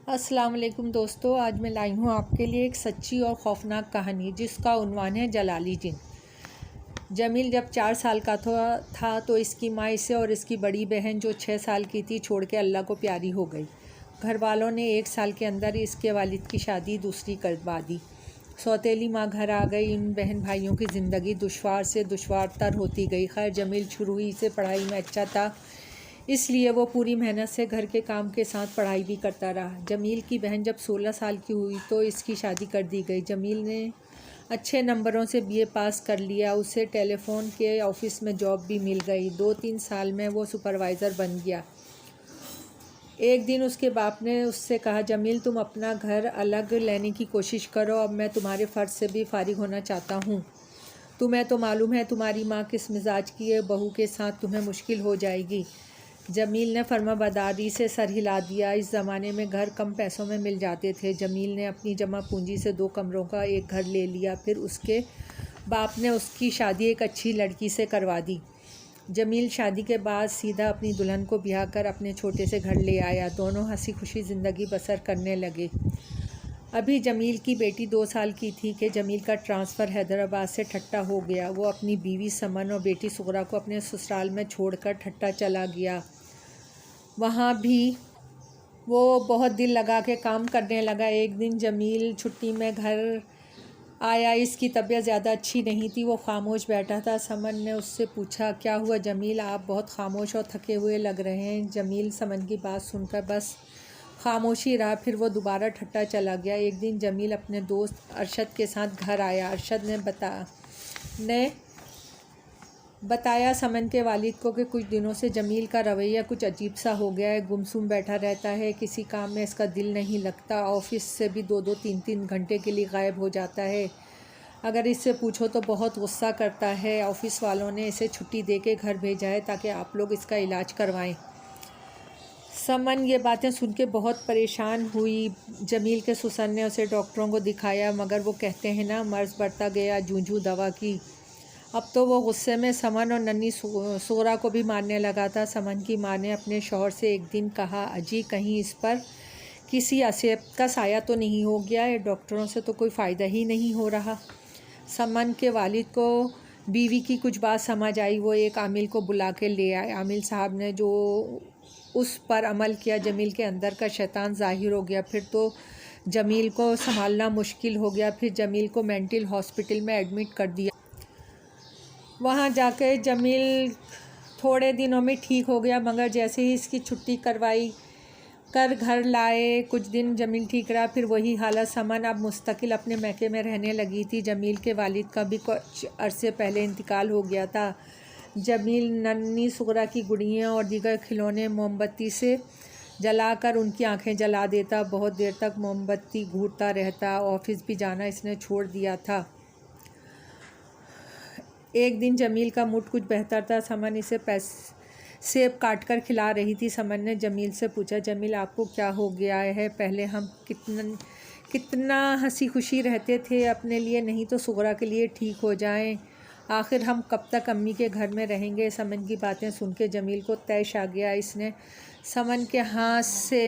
अस्सलाम वालेकुम दोस्तों, आज मैं लाई हूँ आपके लिए एक सच्ची और ख़ौफनाक कहानी जिसका उन्वान है जलाली जिन। जमील जब 4 साल का था तो इसकी माँ इसे और इसकी बड़ी बहन जो 6 साल की थी छोड़ के अल्लाह को प्यारी हो गई। घर वालों ने 1 साल के अंदर इसके वालिद की शादी दूसरी करवा दी। सौतेली माँ घर आ गई। इन बहन भाइयों की ज़िंदगी दुश्वार से दुश्वार तर होती गई। खैर जमील शुरू ही से पढ़ाई में अच्छा था, इसलिए वो पूरी मेहनत से घर के काम के साथ पढ़ाई भी करता रहा। जमील की बहन जब 16 साल की हुई तो इसकी शादी कर दी गई। जमील ने अच्छे नंबरों से बीए पास कर लिया। उसे टेलीफोन के ऑफिस में जॉब भी मिल गई। 2-3 साल में वो सुपरवाइज़र बन गया। एक दिन उसके बाप ने उससे कहा, जमील तुम अपना घर अलग लेने की कोशिश करो, अब मैं तुम्हारे फ़र्ज से भी फारिग होना चाहता हूँ। तुम्हें तो मालूम है तुम्हारी माँ किस मिजाज की है, बहू के साथ तुम्हें मुश्किल हो जाएगी। जमील ने फर्माबरदारी से सर हिला दिया। इस ज़माने में घर कम पैसों में मिल जाते थे। जमील ने अपनी जमा पूंजी से 2 कमरों का एक घर ले लिया। फिर उसके बाप ने उसकी शादी एक अच्छी लड़की से करवा दी। जमील शादी के बाद सीधा अपनी दुल्हन को ब्याह कर अपने छोटे से घर ले आया। दोनों हंसी खुशी ज़िंदगी बसर करने लगे। अभी जमील की बेटी 2 साल की थी कि जमील का ट्रांसफ़र हैदराबाद से ठट्टा हो गया। वो अपनी बीवी समन और बेटी सुगरा को अपने ससुराल में छोड़कर ठट्टा चला गया। वहाँ भी वो बहुत दिल लगा के काम करने लगा। एक दिन जमील छुट्टी में घर आया। इसकी तबीयत ज़्यादा अच्छी नहीं थी। वो खामोश बैठा था। समन ने उससे पूछा, क्या हुआ जमील, आप बहुत खामोश और थके हुए लग रहे हैं। जमील समन की बात सुनकर बस खामोशी रहा। फिर वो दोबारा ठट्टा चला गया। एक दिन जमील अपने दोस्त अरशद के साथ घर आया। अरशद ने बताया समन के वालिद को कि कुछ दिनों से जमील का रवैया कुछ अजीब सा हो गया है। गुमसुम बैठा रहता है, किसी काम में इसका दिल नहीं लगता, ऑफिस से भी 2-2 3-3 घंटे के लिए गायब हो जाता है। अगर इससे पूछो तो बहुत गुस्सा करता है। ऑफिस वालों ने इसे छुट्टी दे के घर भेजा है ताकि आप लोग इसका इलाज करवाएं। समन ये बातें सुन के बहुत परेशान हुई। जमील के ससुर ने उसे डॉक्टरों को दिखाया, मगर वो कहते हैं ना, मर्ज़ बढ़ता गया जूझू दवा की। अब तो वो गुस्से में समन और नन्ही सोरा को भी मारने लगा था। समन की माँ ने अपने शौहर से एक दिन कहा, अजी कहीं इस पर किसी असेब का साया तो नहीं हो गया है, डॉक्टरों से तो कोई फ़ायदा ही नहीं हो रहा। समन के वालिद को बीवी की कुछ बात समझ आई। वो एक आमिल को बुला के ले आए। आमिल साहब ने जो उस पर अमल किया, जमील के अंदर का शैतान ज़ाहिर हो गया। फिर तो जमील को संभालना मुश्किल हो गया। फिर जमील को मेंटल हॉस्पिटल में एडमिट कर दिया। वहाँ जाकर जमील थोड़े दिनों में ठीक हो गया, मगर जैसे ही इसकी छुट्टी करवाई कर घर लाए, कुछ दिन जमील ठीक रहा। फिर वही हालत। समन अब मुस्तकिल अपने मैके में रहने लगी थी। जमील के वालिद का भी कुछ अरसे पहले इंतकाल हो गया था। जमील नन्ही सुगरा की गुड़ियाँ और दीगर खिलौने मोमबत्ती से जलाकर उनकी आंखें जला देता। बहुत देर तक मोमबत्ती घूरता रहता। ऑफिस भी जाना इसने छोड़ दिया था। एक दिन जमील का मूड कुछ बेहतर था। समन इसे सेब काट कर खिला रही थी। समन ने जमील से पूछा, जमील आपको क्या हो गया है? पहले हम कितना हंसी खुशी रहते थे अपने लिए, नहीं तो सुगरा के लिए ठीक हो जाएं। आखिर हम कब तक अम्मी के घर में रहेंगे? समन की बातें सुन के जमील को तैश आ गया। इसने समन के हाथ से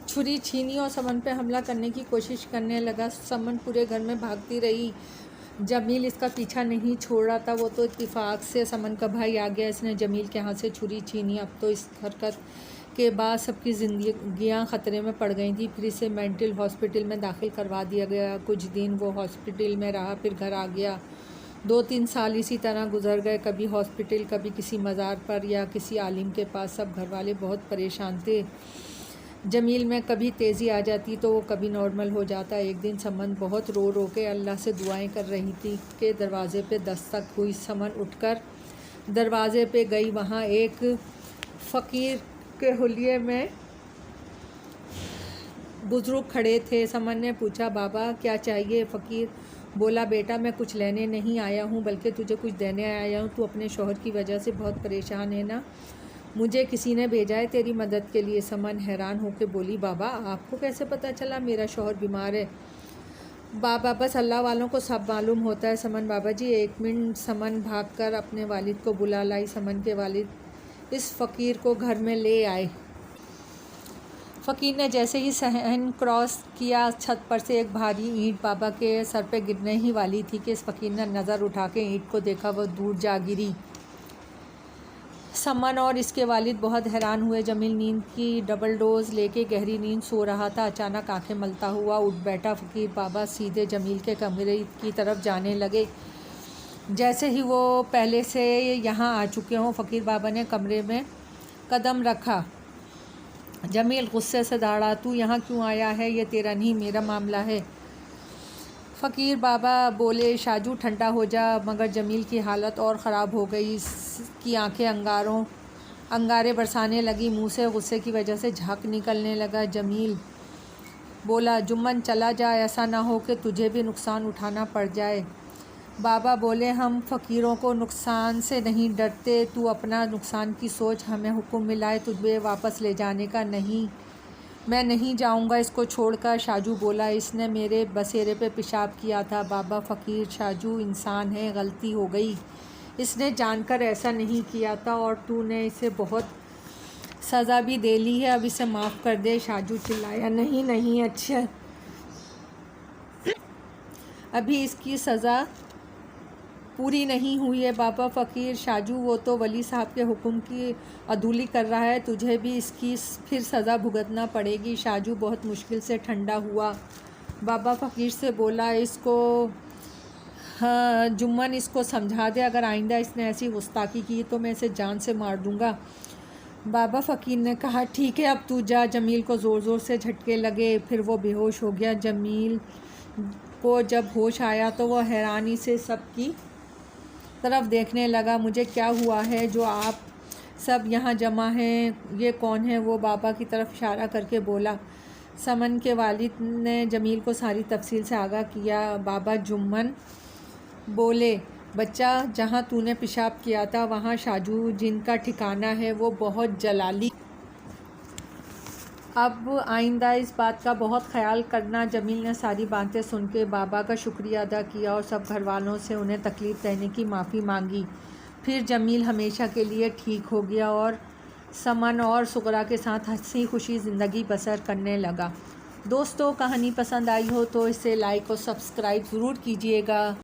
छुरी छीनी और समन पे हमला करने की कोशिश करने लगा। समन पूरे घर में भागती रही। जमील इसका पीछा नहीं छोड़ रहा था। वो तो इत्तेफाक से समन का भाई आ गया। इसने जमील के हाथ से छुरी छीनी। अब तो इस हरकत के बाद सबकी ज़िंदगियां ख़तरे में पड़ गई थी। फिर इसे मेंटल हॉस्पिटल में दाखिल करवा दिया गया। कुछ दिन वो हॉस्पिटल में रहा, फिर घर आ गया। 2-3 साल इसी तरह गुजर गए, कभी हॉस्पिटल, कभी किसी मज़ार पर या किसी आलिम के पास। सब घर वाले बहुत परेशान थे। जमील में कभी तेज़ी आ जाती तो वो कभी नॉर्मल हो जाता। एक दिन समन बहुत रो रो के अल्लाह से दुआएं कर रही थी कि दरवाज़े पे दस्तक हुई। समन उठकर दरवाज़े पे गई। वहाँ एक फ़कीर के हुलिये में बुज़ुर्ग खड़े थे। समन ने पूछा, बाबा क्या चाहिए? फ़कीर बोला, बेटा मैं कुछ लेने नहीं आया हूँ बल्कि तुझे कुछ देने आया हूँ। तू अपने शौहर की वजह से बहुत परेशान है ना? मुझे किसी ने भेजा है तेरी मदद के लिए। समन हैरान होकर बोली, बाबा आपको कैसे पता चला मेरा शौहर बीमार है? बाबा बस अल्लाह वालों को सब मालूम होता है। समन, बाबा जी 1 मिनट। समन भागकर अपने वालिद को बुला लाई। समन के वालिद इस फ़कीर को घर में ले आए। फ़कीर ने जैसे ही सहन क्रॉस किया, छत पर से एक भारी ईंट बाबा के सर पे गिरने ही वाली थी कि इस फ़कीर ने नज़र उठा के ईंट को देखा, वह दूर जा गिरी। समन और इसके वालिद बहुत हैरान हुए। जमील नींद की डबल डोज लेके गहरी नींद सो रहा था। अचानक आंखें मलता हुआ उठ बैठा फ़कीर बाबा सीधे जमील के कमरे की तरफ जाने लगे, जैसे ही वो पहले से यहाँ आ चुके हों। फ़कीर बाबा ने कमरे में कदम रखा। जमील गुस्से से दौड़ा, तू यहाँ क्यों आया है? ये तेरा नहीं मेरा मामला है। फ़कीर बाबा बोले, शाजू ठंडा हो जा। मगर जमील की हालत और ख़राब हो गई। इसकी आंखें अंगारे बरसाने लगी, मुंह से गुस्से की वजह से झाग निकलने लगा। जमील बोला, जुम्मन चला जा, ऐसा ना हो कि तुझे भी नुकसान उठाना पड़ जाए। बाबा बोले, हम फ़कीरों को नुकसान से नहीं डरते, तू अपना नुकसान की सोच। हमें हुक्म मिला है तुझे वापस ले जाने का। नहीं, मैं नहीं जाऊंगा इसको छोड़कर। शाजू बोला, इसने मेरे बसेरे पे पेशाब किया था। बाबा, फ़कीर शाजू इंसान है, गलती हो गई, इसने जानकर ऐसा नहीं किया था और तूने इसे बहुत सज़ा भी दे ली है, अब इसे माफ़ कर दे। शाजू चिल्लाया, नहीं नहीं, अच्छा अभी इसकी सज़ा पूरी नहीं हुई है बाबा। फ़कीर शाजू, वो तो वली साहब के हुक्म की अदूली कर रहा है, तुझे भी इसकी फिर सज़ा भुगतना पड़ेगी। शाजू बहुत मुश्किल से ठंडा हुआ। बाबा फ़कीर से बोला, इसको हाँ जुम्मन इसको समझा दे, अगर आइंदा इसने ऐसी गुस्ताखी की तो मैं इसे जान से मार दूँगा। बाबा फ़कीर ने कहा, ठीक है अब तू जा। जमील को ज़ोर ज़ोर से झटके लगे, फिर वो बेहोश हो गया। जमील को जब होश आया तो वह हैरानी से सबकी तरफ देखने लगा। मुझे क्या हुआ है जो आप सब यहाँ जमा हैं? ये कौन है? वो बाबा की तरफ इशारा करके बोला। समन के वालिद ने जमील को सारी तफसील से आगाह किया। बाबा जुम्मन बोले, बच्चा, जहाँ तूने पेशाब किया था वहाँ शाजू जिनका ठिकाना है, वो बहुत जलाली। अब आइंदा इस बात का बहुत ख्याल करना। जमील ने सारी बातें सुन के बाबा का शुक्रिया अदा किया और सब घर वालों से उन्हें तकलीफ़ देने की माफ़ी मांगी। फिर जमील हमेशा के लिए ठीक हो गया और समन और सुगरा के साथ हंसी खुशी ज़िंदगी बसर करने लगा। दोस्तों, कहानी पसंद आई हो तो इसे लाइक और सब्सक्राइब ज़रूर कीजिएगा।